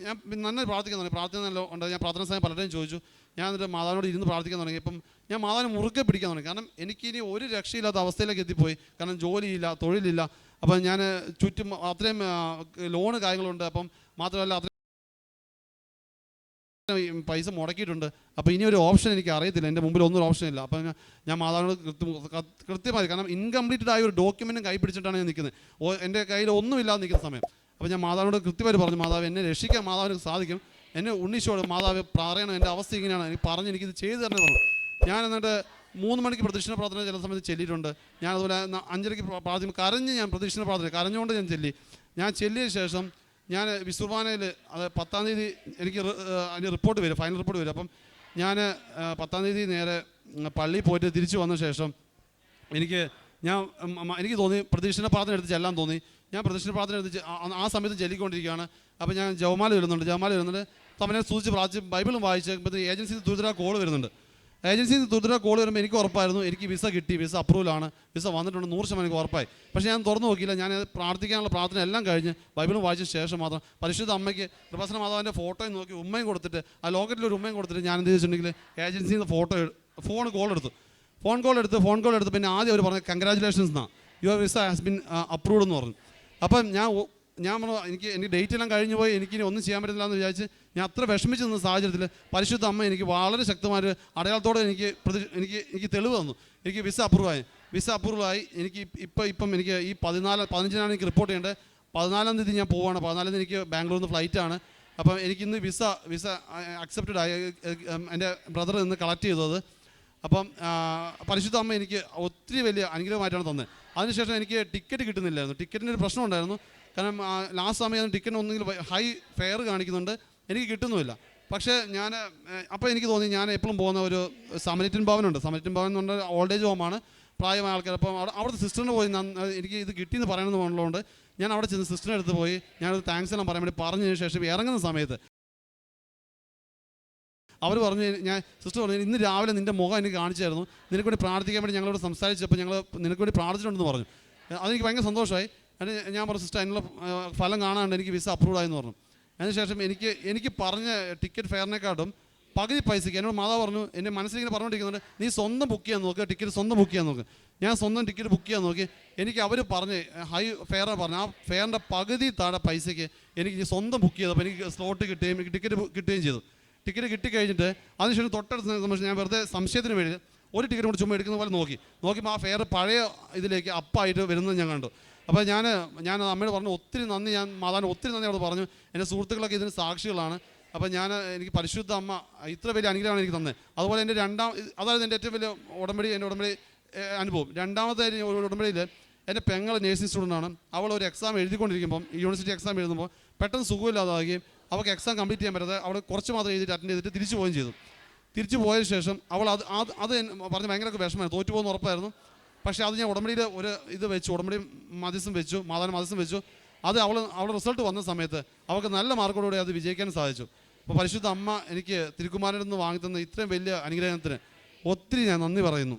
ഞാൻ നന്നായി പ്രാർത്ഥിക്കാൻ തുടങ്ങി. പ്രാർത്ഥന ഉണ്ട്. ഞാൻ പ്രാർത്ഥന സമയം പലരുടെയും ചോദിച്ചു. ഞാൻ എന്നിട്ട് മാതാവിനോട് ഇരുന്ന് പ്രാർത്ഥിക്കാൻ തുടങ്ങി. ഇപ്പം ഞാൻ മാതാവിനെ മുറുക്കെ പിടിക്കാൻ തുടങ്ങി. കാരണം എനിക്കിനി ഒരു രക്ഷയില്ലാത്ത അവസ്ഥയിലേക്ക് എത്തിപ്പോയി. കാരണം ജോലിയില്ല, തൊഴിലില്ല. അപ്പം ഞാൻ ചുറ്റും അത്രയും ലോണ് കാര്യങ്ങളുണ്ട്. അപ്പം മാത്രമല്ല അത്രയും പൈസ മുടക്കിയിട്ടുണ്ട്. അപ്പോൾ ഇനി ഒരു ഓപ്ഷൻ എനിക്ക് അറിയത്തില്ല, എൻ്റെ മുമ്പിൽ ഒന്നും ഓപ്ഷൻ ഇല്ല. അപ്പം ഞാൻ മാതാവിനോട് കൃത്യമായി, കാരണം ഇൻകംപ്ലീറ്റഡ് ആയ ഒരു ഡോക്യുമെൻറ്റും കൈ പിടിച്ചിട്ടാണ് ഞാൻ നിൽക്കുന്നത്. എൻ്റെ കയ്യിൽ ഒന്നുമില്ലാതെ നിൽക്കുന്ന സമയം. അപ്പോൾ ഞാൻ മാതാവിനോട് കൃത്യമായിട്ട് പറഞ്ഞു, മാതാവ് എന്നെ രക്ഷിക്കാൻ മാതാവിന് സാധിക്കും, എന്നെ ഉണ്ണീശോട് മാതാവ് പറയണം, എൻ്റെ അവസ്ഥ ഇങ്ങനെയാണ്, എനിക്ക് പറഞ്ഞ് എനിക്കിത് ചെയ്തു തരണം പറഞ്ഞു. ഞാൻ എന്നിട്ട് 3 മണിക്ക് പ്രദക്ഷിണ പ്രാർത്ഥന ചില സമയത്ത് ചെല്ലിയിട്ടുണ്ട്. ഞാൻ അതുപോലെ 5:30 പ്രാർത്ഥന കരഞ്ഞ് ഞാൻ പ്രദക്ഷിണ പ്രാർത്ഥന കരഞ്ഞുകൊണ്ട് ഞാൻ ചെല്ലിയ ശേഷം ഞാൻ വിസുർബാനയിൽ അത് 10-ാം തീയതി എനിക്ക് അതിന് റിപ്പോർട്ട് വരും, ഫൈനൽ റിപ്പോർട്ട് വരും. അപ്പം ഞാൻ 10-ാം തീയതി നേരെ പള്ളിയിൽ പോയിട്ട് തിരിച്ചു വന്ന ശേഷം എനിക്ക് തോന്നി പ്രദക്ഷിണ പ്രാർത്ഥന എടുത്ത് ചെല്ലാൻ തോന്നി. ഞാൻ പ്രദക്ഷിണ പ്രാർത്ഥന എടുത്ത് ആ സമയത്ത് ചെല്ലിക്കൊണ്ടിരിക്കുകയാണ്. അപ്പോൾ ഞാൻ ജവമാല വരുന്നുണ്ട്. തമ്മിലെ സൂചിച്ച് പ്രാർത്ഥിച്ച് ബൈബിളും വായിച്ചപ്പോൾ ഏജൻസിയിൽ ദുരിതര കോൾ വരുന്നുണ്ട്. വരുമ്പോൾ എനിക്ക് ഉറപ്പായിരുന്നു, എനിക്ക് വിസ കിട്ടി, വിസ അപ്രൂവലാണ്, വിസ വന്നിട്ടുണ്ട്, 100% എനിക്ക് ഉറപ്പായി. പക്ഷേ ഞാൻ തുറന്നു നോക്കിയില്ല. ഞാൻ പ്രാർത്ഥിക്കാനുള്ള പ്രാർത്ഥന എല്ലാം കഴിഞ്ഞ് ബൈബിളും വായിച്ച ശേഷം മാത്രം പരിശുദ്ധ അമ്മയ്ക്ക് കൃപാസന മാതാവിൻ്റെ ഫോട്ടോയും നോക്കി ഉമ്മയും കൊടുത്തിട്ട്, ആ ലോക്കറ്റിൽ ഒരു ഉമ്മയും കൊടുത്തിട്ട് ഞാൻ എന്ത് ചെയ്തിട്ടുണ്ടെങ്കിൽ ഏജൻസിയിൽ നിന്ന് ഫോൺ കോൾ എടുത്ത് പിന്നെ ആദ്യം അവർ പറഞ്ഞു കൺഗ്രാജുലേഷൻസ് എന്നാണ്, your visa has been approved എന്ന് പറഞ്ഞു. അപ്പം ഞാൻ എനിക്ക് ഡേറ്റ് എല്ലാം കഴിഞ്ഞു പോയി, എനിക്കിനി ഒന്നും ചെയ്യാൻ പറ്റില്ല എന്ന് വിചാരിച്ച് ഞാൻ അത്ര വിഷമിച്ച് നിന്ന സാഹചര്യത്തിൽ പരിശുദ്ധ അമ്മ എനിക്ക് വളരെ ശക്തമായൊരു അടയാളത്തോടെ എനിക്ക് തെളിവ് തന്നു. എനിക്ക് വിസ അപ്രൂവലായി. എനിക്ക് ഇപ്പം എനിക്ക് ഈ 15-നാണ് എനിക്ക് റിപ്പോർട്ട് ചെയ്യേണ്ടത്. 14-ാം തീയതി ഞാൻ പോവുകയാണ്. 14-ാം തീയതി എനിക്ക് ബാംഗ്ലൂരിൽ നിന്ന് ഫ്ലൈറ്റാണ്. അപ്പം എനിക്കിന്ന് വിസ അക്സെപ്റ്റഡ് ആയി. എൻ്റെ ബ്രദർ ഇന്ന് കളക്ട് ചെയ്തത്. അപ്പം പരിശുദ്ധ അമ്മ എനിക്ക് ഒത്തിരി വലിയ അനുഗ്രഹമായിട്ടാണ് തന്നത്. അതിനുശേഷം എനിക്ക് ടിക്കറ്റ് കിട്ടുന്നില്ലായിരുന്നു. ടിക്കറ്റിൻ്റെ ഒരു പ്രശ്നം ഉണ്ടായിരുന്നു. കാരണം ലാസ്റ്റ് സമയം ടിക്കറ്റിന് ഒന്നെങ്കിൽ ഹൈ ഫെയർ കാണിക്കുന്നുണ്ട്, എനിക്ക് കിട്ടുന്നുമില്ല. പക്ഷേ അപ്പോൾ എനിക്ക് തോന്നി ഞാൻ എപ്പോഴും പോകുന്ന ഒരു സമരിറ്റൻ ഭവനുണ്ട്. സമരിറ്റൻ ഭവൻ എന്ന് പറഞ്ഞാൽ ഓൾഡ് ഏജ് ഹോമാണ്, പ്രായമായ ആൾക്കാർ. അപ്പോൾ അവിടുത്തെ സിസ്റ്ററിന് പോയി എനിക്ക് ഇത് കിട്ടിയെന്ന് പറയണമെന്ന് പറഞ്ഞുകൊണ്ട് ഞാൻ അവിടെ ചെന്ന് സിസ്റ്ററിൻ്റെ അടുത്ത് പോയി ഞാനത് താങ്ക്സ് എല്ലാം പറയാൻ വേണ്ടി പറഞ്ഞതിന് ശേഷം ഇറങ്ങുന്ന സമയത്ത് അവർ പറഞ്ഞു, സിസ്റ്റർ പറഞ്ഞു, ഇന്ന് രാവിലെ നിൻ്റെ മുഖം എനിക്ക് കാണിച്ചായിരുന്നു, നിനക്ക് വേണ്ടി പ്രാർത്ഥിക്കാൻ വേണ്ടി ഞങ്ങളോട് സംസാരിച്ചപ്പോൾ ഞങ്ങൾ നിനക്ക് വേണ്ടി പ്രാർത്ഥിച്ചിട്ടുണ്ടെന്ന് പറഞ്ഞു. അതെനിക്ക് ഭയങ്കര സന്തോഷമായി. ഞാൻ പറഞ്ഞു, സിസ്റ്റർ അതിനുള്ള ഫലം കാണാണ്ട് എനിക്ക് വിസ അപ്രൂവ്ഡ് ആയെന്ന് പറഞ്ഞു. അതിനുശേഷം എനിക്ക് പറഞ്ഞ ടിക്കറ്റ് ഫെയറിനെക്കാട്ടും പകുതി പൈസയ്ക്ക് എന്നോട് മാതാവ് പറഞ്ഞു, എൻ്റെ മനസ്സിലിങ്ങനെ പറഞ്ഞുകൊണ്ടിരിക്കുന്നുണ്ട്, നീ സ്വന്തം ബുക്ക് ചെയ്യാൻ നോക്കുക, ടിക്കറ്റ് സ്വന്തം ബുക്ക് ചെയ്യാൻ നോക്കുക. ഞാൻ സ്വന്തം ടിക്കറ്റ് ബുക്ക് ചെയ്യാൻ നോക്കി. എനിക്ക് അവർ പറഞ്ഞ് ഹൈ ഫെയർ പറഞ്ഞു, ആ ഫെയറിൻ്റെ പകുതി താഴെ പൈസയ്ക്ക് എനിക്ക് സ്വന്തം ബുക്ക് ചെയ്തപ്പോൾ എനിക്ക് സ്ലോട്ട് കിട്ടുകയും എനിക്ക് ടിക്കറ്റ് കിട്ടുകയും ചെയ്തു. ടിക്കറ്റ് കിട്ടിക്കഴിഞ്ഞിട്ട് അതിനുശേഷം തൊട്ടടുത്ത സമയത്ത് ഞാൻ വെറുതെ സംശയത്തിന് വേണ്ടി ഒരു ടിക്കറ്റ് കൂടി ചുമ്മാ എടുക്കുന്ന പോലെ നോക്കിയപ്പോൾ ആ ഫെയർ പഴയ ഇതിലേക്ക് അപ്പായിട്ട് വരുന്നത് ഞാൻ കണ്ടു. അപ്പോൾ ഞാൻ അമ്മയോട് പറഞ്ഞു, ഒത്തിരി നന്ദി, ഞാൻ മാതാവിന് ഒത്തിരി നന്ദി അവിടെ പറഞ്ഞു. എൻ്റെ സുഹൃത്തുക്കളൊക്കെ ഇതിന് സാക്ഷികളാണ്. അപ്പോൾ എനിക്ക് പരിശുദ്ധ അമ്മ ഇത്ര വലിയ അനുഗ്രഹമാണ് എനിക്ക് തന്നത്. അതുപോലെ എൻ്റെ അതായത് എൻ്റെ ഏറ്റവും വലിയ ഉടമ്പടി അനുഭവം. രണ്ടാമത്തെ ഉടമ്പടിയിൽ എൻ്റെ പെങ്ങൾ നേഴ്സിംഗ് സ്റ്റുഡൻ്റാണ്. അവൾ ഒരു എക്സാം എഴുതിക്കൊണ്ടിരിക്കുമ്പം, യൂണിവേഴ്സിറ്റി എക്സാം എഴുതുമ്പോൾ പെട്ടെന്ന് സുഖമില്ലാതാകുകയും അവൾക്ക് എക്സാം കംപ്ലീറ്റ് ചെയ്യാൻ പറ്റാതെ അവൾ കുറച്ച് മാത്രം അറ്റൻഡ് ചെയ്തിട്ട് തിരിച്ചു പോവുകയും ചെയ്തു. തിരിച്ചു പോയതിന് ശേഷം അവൾ അത് പറഞ്ഞ് ഭയങ്കര വിഷമമായിരുന്നു, തോറ്റു പോകുന്ന ഉറപ്പായിരുന്നു. പക്ഷേ അത് ഞാൻ ഉടമ്പടിയിൽ ഒരു ഇത് വെച്ചു, ഉടമ്പടി മധ്യസ്ഥം വെച്ചു, മാതാവിന് മധ്യസ്ഥം വെച്ചു. അത് അവൾ റിസൾട്ട് വന്ന സമയത്ത് അവൾക്ക് നല്ല മാർക്കോടുകൂടി അത് വിജയിക്കാൻ സാധിച്ചു. അപ്പോൾ പരിശുദ്ധ അമ്മ എനിക്ക് തിരുക്കുമാരനിൽ നിന്ന് വാങ്ങിത്തന്ന ഇത്രയും വലിയ അനുഗ്രഹത്തിന് ഒത്തിരി ഞാൻ നന്ദി പറയുന്നു.